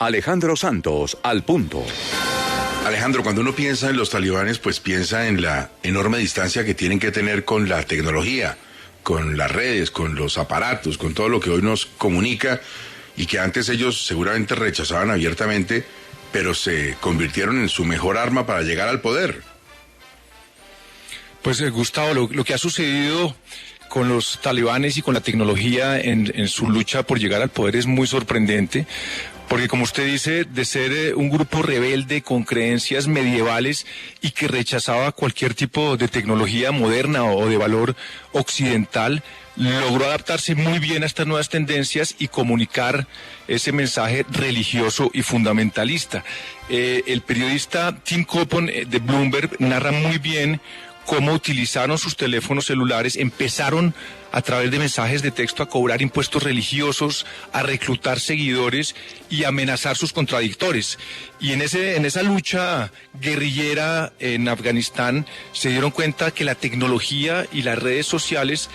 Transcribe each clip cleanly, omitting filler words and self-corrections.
Alejandro Santos, al punto. Alejandro, cuando uno piensa en los talibanes, pues piensa en la enorme distancia que tienen que tener con la tecnología, con las redes, con los aparatos, con todo lo que hoy nos comunica y que antes ellos seguramente rechazaban abiertamente, pero se convirtieron en su mejor arma para llegar al poder. Pues Gustavo, lo que ha sucedido con los talibanes y con la tecnología en su lucha por llegar al poder es muy sorprendente. Porque como usted dice, de ser un grupo rebelde con creencias medievales y que rechazaba cualquier tipo de tecnología moderna o de valor occidental, logró adaptarse muy bien a estas nuevas tendencias y comunicar ese mensaje religioso y fundamentalista. El periodista Tim Coppon de Bloomberg narra muy bien cómo utilizaron sus teléfonos celulares, empezaron a través de mensajes de texto a cobrar impuestos religiosos, a reclutar seguidores y a amenazar sus contradictores. Y en esa lucha guerrillera en Afganistán se dieron cuenta que la tecnología y las redes sociales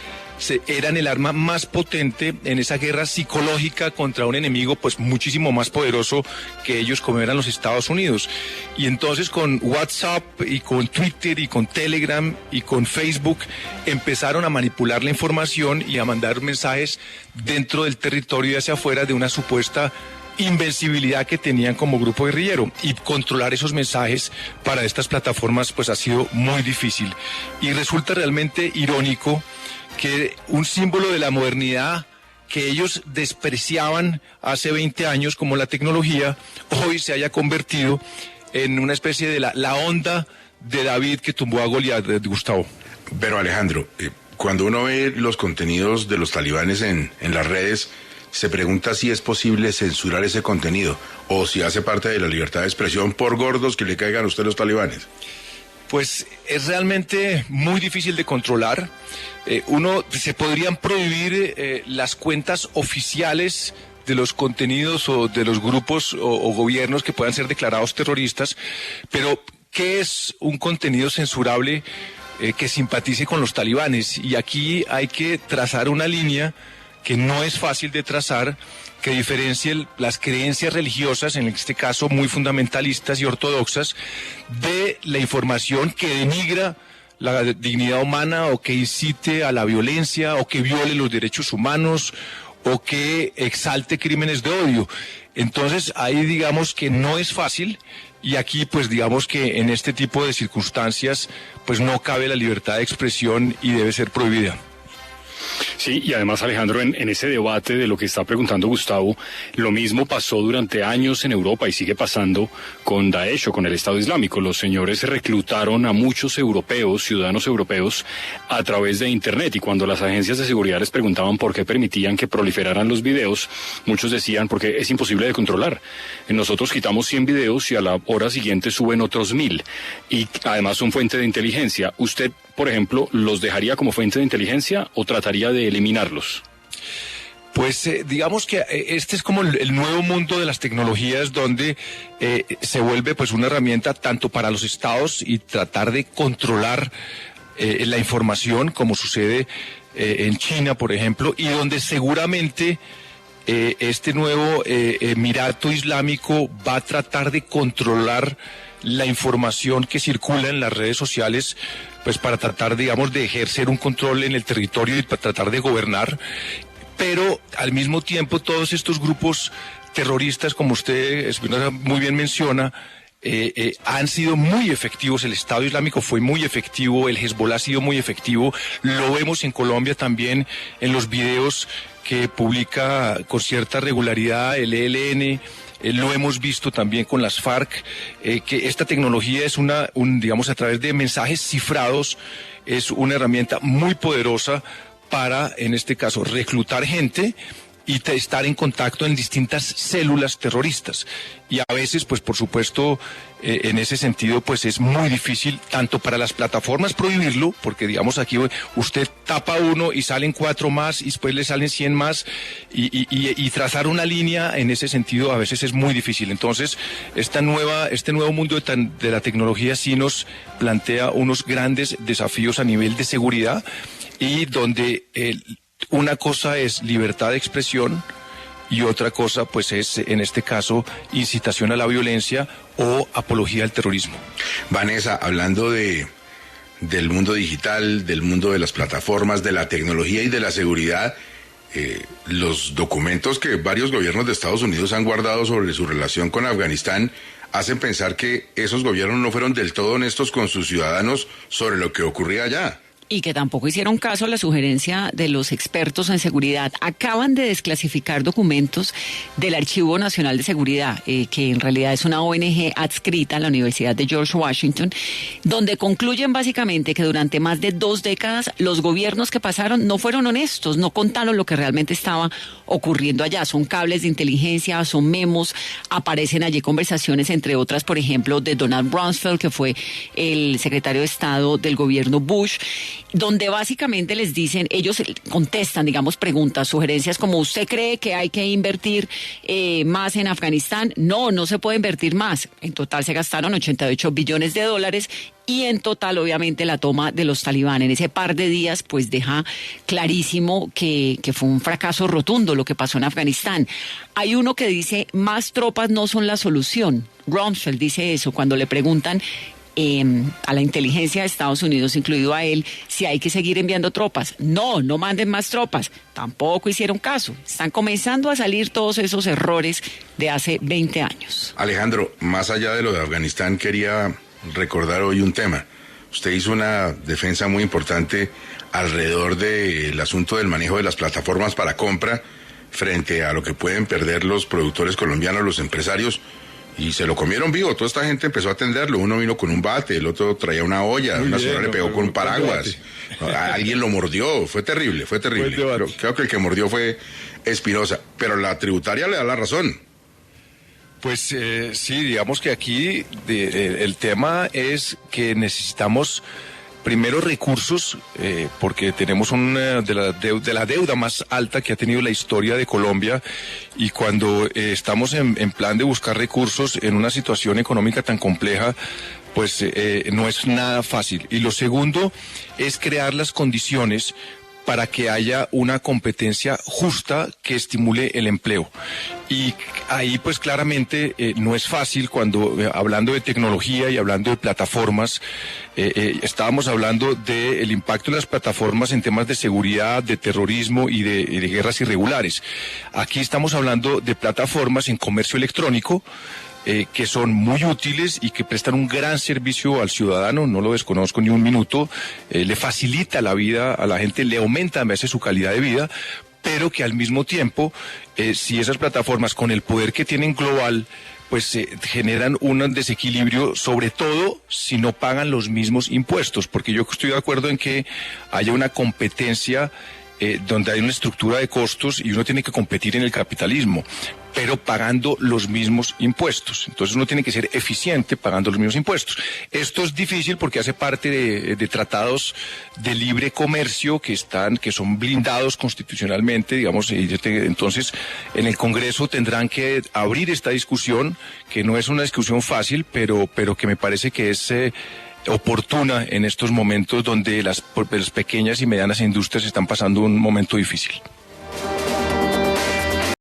eran el arma más potente en esa guerra psicológica contra un enemigo pues muchísimo más poderoso que ellos, como eran los Estados Unidos. Y entonces con WhatsApp y con Twitter y con Telegram y con Facebook empezaron a manipular la información y a mandar mensajes dentro del territorio y hacia afuera de una supuesta invencibilidad que tenían como grupo guerrillero, y controlar esos mensajes para estas plataformas pues ha sido muy difícil. Y resulta realmente irónico que un símbolo de la modernidad que ellos despreciaban hace 20 años como la tecnología, hoy se haya convertido en una especie de la onda de David que tumbó a Goliat, Gustavo. Pero Alejandro, cuando uno ve los contenidos de los talibanes en las redes, se pregunta si es posible censurar ese contenido o si hace parte de la libertad de expresión, por gordos que le caigan a usted los talibanes. Pues es realmente muy difícil de controlar. Se podrían prohibir las cuentas oficiales de los contenidos o de los grupos o gobiernos que puedan ser declarados terroristas, pero ¿qué es un contenido censurable que simpatice con los talibanes? Y aquí hay que trazar una línea que no es fácil de trazar, que diferencie las creencias religiosas, en este caso muy fundamentalistas y ortodoxas, de la información que denigra la dignidad humana o que incite a la violencia o que viole los derechos humanos o que exalte crímenes de odio. Entonces ahí digamos que no es fácil, y aquí pues digamos que en este tipo de circunstancias pues no cabe la libertad de expresión y debe ser prohibida. Sí, y además, Alejandro, en ese debate de lo que está preguntando Gustavo, lo mismo pasó durante años en Europa y sigue pasando con Daesh o con el Estado Islámico. Los señores reclutaron a muchos europeos, ciudadanos europeos, a través de Internet, y cuando las agencias de seguridad les preguntaban por qué permitían que proliferaran los videos, muchos decían porque es imposible de controlar. Nosotros quitamos 100 videos y a la hora siguiente suben otros 1000, y además son fuente de inteligencia. ¿Usted, por ejemplo, los dejaría como fuente de inteligencia o trataría de eliminarlos? Pues digamos que este es como el nuevo mundo de las tecnologías, donde se vuelve pues una herramienta tanto para los estados y tratar de controlar la información, como sucede en China, por ejemplo, y donde seguramente este nuevo Emirato Islámico va a tratar de controlar la información que circula en las redes sociales, pues para tratar, digamos, de ejercer un control en el territorio y para tratar de gobernar. Pero al mismo tiempo todos estos grupos terroristas, como usted Espinosa muy bien menciona, han sido muy efectivos. El Estado Islámico fue muy efectivo, el Hezbollah ha sido muy efectivo, lo vemos en Colombia también en los videos que publica con cierta regularidad el ELN. Lo hemos visto también con las FARC, que esta tecnología es digamos, a través de mensajes cifrados, es una herramienta muy poderosa para, en este caso, reclutar gente y estar en contacto en distintas células terroristas. Y a veces, pues por supuesto, en ese sentido, pues es muy difícil, tanto para las plataformas prohibirlo, porque digamos aquí usted tapa uno y salen 4 más y después le salen 100 más, y trazar una línea en ese sentido a veces es muy difícil. Entonces, este nuevo mundo de la tecnología sí nos plantea unos grandes desafíos a nivel de seguridad, y donde una cosa es libertad de expresión y otra cosa pues es en este caso incitación a la violencia o apología al terrorismo. Vanessa, hablando del mundo digital, del mundo de las plataformas, de la tecnología y de la seguridad, los documentos que varios gobiernos de Estados Unidos han guardado sobre su relación con Afganistán hacen pensar que esos gobiernos no fueron del todo honestos con sus ciudadanos sobre lo que ocurría allá. Y que tampoco hicieron caso a la sugerencia de los expertos en seguridad. Acaban de desclasificar documentos del Archivo Nacional de Seguridad, que en realidad es una ONG adscrita a la Universidad de George Washington, donde concluyen básicamente que durante más de 2 décadas los gobiernos que pasaron no fueron honestos, no contaron lo que realmente estaba ocurriendo allá. Son cables de inteligencia, son memos, aparecen allí conversaciones, entre otras, por ejemplo, de Donald Rumsfeld, que fue el secretario de Estado del gobierno Bush, donde básicamente les dicen, ellos contestan, digamos, preguntas, sugerencias como: ¿usted cree que hay que invertir más en Afganistán? No se puede invertir más. En total se gastaron $88 billones y en total, obviamente, la toma de los talibán en ese par de días, pues deja clarísimo que fue un fracaso rotundo lo que pasó en Afganistán. Hay uno que dice, más tropas no son la solución. Rumsfeld dice eso cuando le preguntan a la inteligencia de Estados Unidos, incluido a él, si hay que seguir enviando tropas. No manden más tropas. Tampoco hicieron caso. Están comenzando a salir todos esos errores de hace 20 años. Alejandro, más allá de lo de Afganistán, quería recordar hoy un tema. Usted hizo una defensa muy importante alrededor del asunto del manejo de las plataformas para compra frente a lo que pueden perder los productores colombianos, los empresarios. Y se lo comieron vivo, toda esta gente empezó a atenderlo. Uno vino con un bate, el otro traía una olla, una señora le pegó con un paraguas. Alguien lo mordió, fue terrible. Creo que el que mordió fue Espinosa, pero la tributaria le da la razón. Pues sí, digamos que aquí el tema es que necesitamos primero recursos, porque tenemos una de la deuda más alta que ha tenido la historia de Colombia, y cuando estamos en plan de buscar recursos en una situación económica tan compleja, pues no es nada fácil. Y lo segundo es crear las condiciones para que haya una competencia justa que estimule el empleo. Y ahí pues claramente no es fácil cuando hablando de tecnología y hablando de plataformas, estábamos hablando del impacto de las plataformas en temas de seguridad, de terrorismo y de guerras irregulares. Aquí estamos hablando de plataformas en comercio electrónico, que son muy útiles y que prestan un gran servicio al ciudadano, no lo desconozco ni un minuto, le facilita la vida a la gente, le aumenta a veces su calidad de vida, pero que al mismo tiempo, si esas plataformas con el poder que tienen global, pues generan un desequilibrio, sobre todo si no pagan los mismos impuestos, porque yo estoy de acuerdo en que haya una competencia donde hay una estructura de costos y uno tiene que competir en el capitalismo, pero pagando los mismos impuestos. Entonces uno tiene que ser eficiente pagando los mismos impuestos. Esto es difícil porque hace parte de tratados de libre comercio que son blindados constitucionalmente, digamos, entonces en el Congreso tendrán que abrir esta discusión, que no es una discusión fácil, pero que me parece que es oportuna en estos momentos donde las pequeñas y medianas industrias están pasando un momento difícil.